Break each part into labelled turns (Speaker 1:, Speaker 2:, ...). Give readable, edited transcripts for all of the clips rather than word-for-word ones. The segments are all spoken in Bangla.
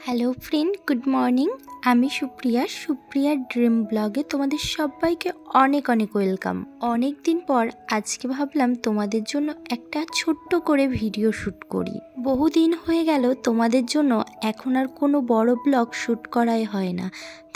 Speaker 1: Hello friend, good morning. আমি সুপ্রিয়ার ড্রিম ব্লগে তোমাদের সবাইকে অনেক অনেক ওয়েলকাম। অনেক দিন পর আজকে ভাবলাম তোমাদের জন্য একটা ছোট্ট করে ভিডিও শ্যুট করি। বহুদিন হয়ে গেল তোমাদের জন্য এখন আর কোনো বড় ব্লগ শ্যুট করাই হয় না,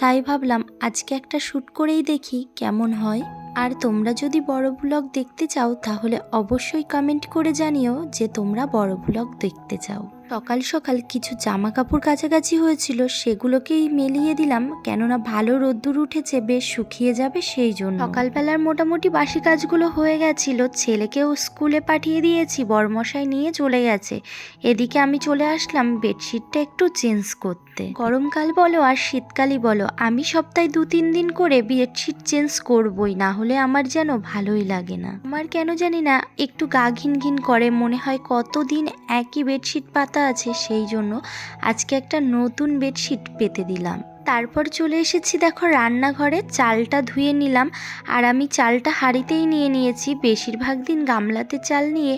Speaker 1: তাই ভাবলাম আজকে একটা শ্যুট করেই দেখি কেমন হয়। আর তোমরা যদি বড় ব্লগ দেখতে চাও তাহলে অবশ্যই কমেন্ট করে জানিও যে তোমরা বড় ব্লগ দেখতে চাও। সকাল সকাল কিছু জামা কাপড় কাছাকাছি হয়েছিল, সেগুলোকেই মেলিয়ে দিলাম, কেননা ভালো রোদ্দুর উঠেছে, বেশ শুকিয়ে যাবে সেই জন্য। সকালবেলার মোটামুটি বাসি কাজগুলো হয়ে গেছিল, ছেলেকেও স্কুলে পাঠিয়ে দিয়েছি, বরমশাই নিয়ে চলে গেছে। এদিকে আমি চলে আসলাম বেডশিটটা একটু চেঞ্জ করতে। গরমকাল বলো আর শীতকালই বলো, আমি সপ্তাহে 2-3 দিন করে বেডশিট চেঞ্জ করবই, না হলে আমার যেন ভালোই লাগে না। আমার কেন জানি না একটু গা ঘিন ঘিন করে, মনে হয় কতদিন একই বেডশিট পাতা আছে, সেই জন্য আজকে একটা নতুন বেডশিট পেতে দিলাম। তারপর চলে এসেছি দেখো রান্নাঘরে, চালটা ধুয়ে নিলাম। আর আমি চালটা হাঁড়িতেই নিয়েছি, বেশিরভাগ দিন গামলাতে চাল নিয়ে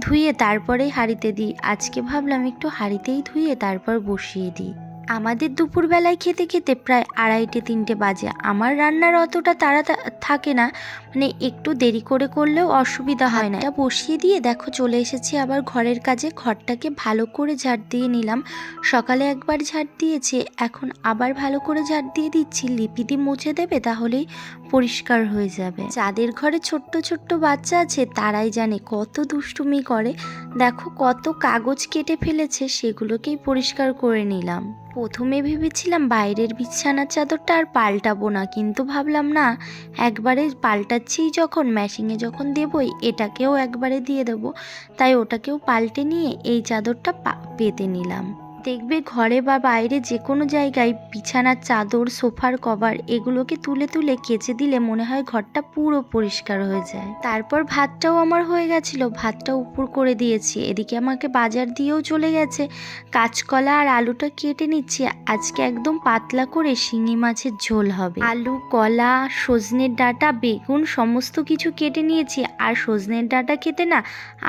Speaker 1: ধুয়ে তারপরেই হাঁড়িতে দিই। আজকে ভাবলাম একটু হাঁড়িতেই ধুয়ে তারপর বসিয়ে দিই। আমাদের দুপুরবেলায় খেতে খেতে প্রায় 2:30-3টে বাজে। আমার রান্নার অতটা তাড়া থাকে না, মানে একটু দেরি করে করলেও অসুবিধা হয় না। এটা বসিয়ে দিয়ে দেখো চলে এসেছি আবার ঘরের কাজে। ঘরটাকে ভালো করে ঝাড় দিয়ে নিলাম। সকালে একবার ঝাড় দিয়েছি, এখন আবার ভালো করে ঝাড় দিয়ে দিচ্ছি। লিপিদি মুছে দেবে, তাহলেই পরিষ্কার হয়ে যাবে। যাদের ঘরে ছোট্ট ছোট্ট বাচ্চা আছে তারাই জানে কত দুষ্টুমি করে। দেখো কত কাগজ কেটে ফেলেছে, সেগুলোকেই পরিষ্কার করে নিলাম। প্রথমে ভেবেছিলাম বাইরের বিছানার চাদরটা আর পাল্টাবো না, কিন্তু ভাবলাম না, একবারে পাল্টাচ্ছিই যখন, মেশিনে যখন দেবই, এটাকেও একবারে দিয়ে দেবো। তাই ওটাকেও পাল্টে নিয়ে এই চাদরটা পেতে নিলাম। দেখবে ঘরে বা বাইরে যে কোনো জায়গায় বিছানার চাদর, সোফার কভার এগুলোকে তুলে তুলে কেচে দিলে মনে হয় ঘরটা পুরো পরিষ্কার হয়ে যায়। তারপর ভাতটাও আমার হয়ে গেছিলো, ভাতটা উপর করে দিয়েছি। এদিকে আমাকে বাজার দিয়েও চলে গেছে। কাঁচকলা আর আলুটা কেটে নিচ্ছি। আজকে একদম পাতলা করে শিঙি মাছের ঝোল হবে। আলু, কলা, সজনের ডাঁটা, বেগুন সমস্ত কিছু কেটে নিয়েছি। আর সজনের ডাঁটা খেতে না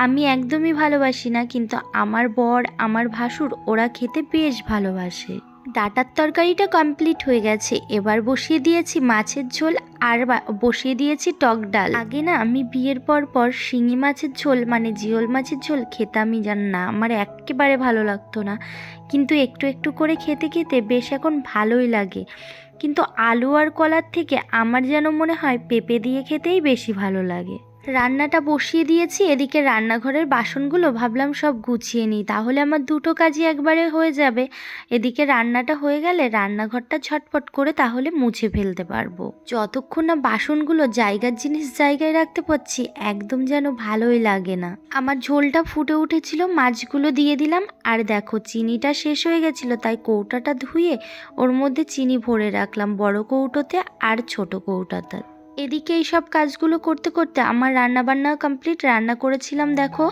Speaker 1: আমি একদমই ভালোবাসি না, কিন্তু আমার বর, আমার ভাসুর ওরা খেতে বেশ ভালোবাসে। ডাঁটার তরকারিটা কমপ্লিট হয়ে গেছে, এবার বসিয়ে দিয়েছি মাছের ঝোল আর বসিয়ে দিয়েছি টক ডাল। আগে না আমি বিয়ের পর শিঙি মাছের ঝোল মানে জিওল মাছের ঝোল খেতামই না, আমার একেবারে ভালো লাগতো না, কিন্তু একটু একটু করে খেতে খেতে বেশ এখন ভালোই লাগে। কিন্তু আলু আর কলার থেকে আমার যেন মনে হয় পেঁপে দিয়ে খেতেই বেশি ভালো লাগে। রান্নাটা বসিয়ে দিয়েছি। এদিকে রান্নাঘরের বাসনগুলো ভাবলাম সব গুছিয়ে নিই, তাহলে আমার দুটো কাজই একবারে হয়ে যাবে। এদিকে রান্নাটা হয়ে গেলে রান্নাঘরটা ঝটপট করে তাহলে মুছে ফেলতে পারবো। যতক্ষণ না বাসনগুলো জায়গার জিনিস জায়গায় রাখতে পারছি, একদম যেন ভালোই লাগে না। আমার ঝোলটা ফুটে উঠেছিল, মাছগুলো দিয়ে দিলাম। আর দেখো চিনিটা শেষ হয়ে গেছিলো, তাই কৌটাটা ধুয়ে ওর মধ্যে চিনি ভরে রাখলাম, বড় কৌটোতে আর ছোট কৌটাতে। এদিকে এই সব কাজগুলো করতে করতে আমার রান্নাবান্না কমপ্লিট। রান্না করেছিলাম দেখো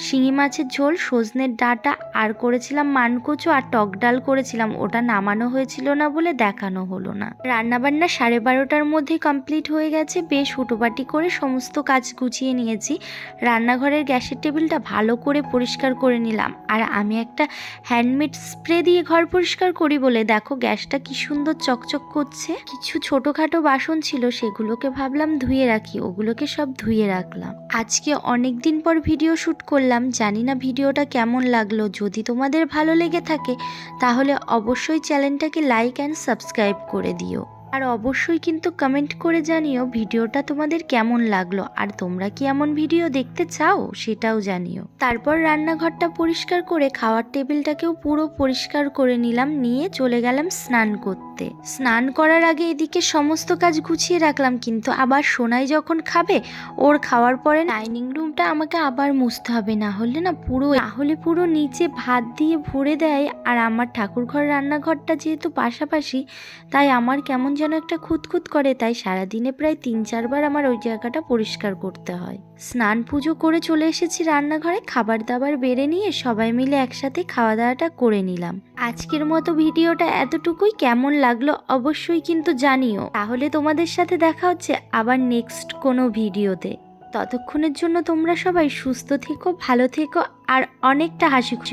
Speaker 1: শিঙি মাছের ঝোল, সজনের ডাঁটা, আর করেছিলাম মানকচু আর টক ডাল করেছিলাম। ওটা নামানো হয়েছিল না বলে দেখানো হলো না। রান্নাবান্না 12:30টার মধ্যে কমপ্লিট হয়ে গেছে। বেশ হুটোপাটি করে সমস্ত কাজ গুছিয়ে নিয়েছি। রান্নাঘরের গ্যাসের টেবিলটা ভালো করে পরিষ্কার করে নিলাম। আর আমি একটা হ্যান্ডমেড স্প্রে দিয়ে ঘর পরিষ্কার করি বলে দেখো গ্যাসটা কি সুন্দর চকচক করছে। কিছু ছোটোখাটো বাসন ছিল, সেগুলোকে ভাবলাম ধুয়ে রাখি, ওগুলোকে সব ধুয়ে রাখলাম। আজকে অনেক দিন পর ভিডিও শ্যুট করলাম, জানি না ভিডিওটা কেমন লাগলো। যদি তোমাদের ভালো লেগে থাকে তাহলে অবশ্যই চ্যানেলটাকে লাইক অ্যান্ড সাবস্ক্রাইব করে দিও। আর অবশ্যই কিন্তু কমেন্ট করে জানিও ভিডিওটা তোমাদের কেমন লাগলো, আর তোমরা কি এমন ভিডিও দেখতে চাও সেটাও জানিও। তারপর রান্নাঘরটা পরিষ্কার করে খাওয়ার টেবিলটাকেও পুরো পরিষ্কার করে নিলাম, নিয়ে চলে গেলাম স্নান করতে। স্নান করার আগে এদিকে সমস্ত কাজ গুছিয়ে রাখলাম, কিন্তু আবার সোনাই যখন খাবে, ওর খাওয়ার পরে ডাইনিং রুমটা আমাকে আবার মুছতে হবে, না হলে পুরো নিচে ভাত দিয়ে ভরে দেয়। আর আমার ঠাকুরঘর রান্নাঘরটা যেহেতু পাশাপাশি, তাই আমার কেমন যেন একটা খুঁতখুত করে, তাই সারাদিনে প্রায় 3-4 বার আমার ওই জায়গাটা পরিষ্কার করতে হয়। স্নান পুজো করে চলে এসেছি রান্নাঘরে, খাবার দাবার বেড়ে নিয়ে সবাই মিলে একসাথে খাওয়া দাওয়াটা করে নিলাম। আজকের মতো ভিডিওটা এতটুকুই। কেমন লাগলো অবশ্যই কিন্তু জানিও। তাহলে তোমাদের সাথে দেখা হচ্ছে আবার নেক্সট কোনো ভিডিওতে। ততক্ষণের জন্য তোমরা সবাই সুস্থ থেকো, ভালো থেকো, আর অনেকটা হাসি খুশি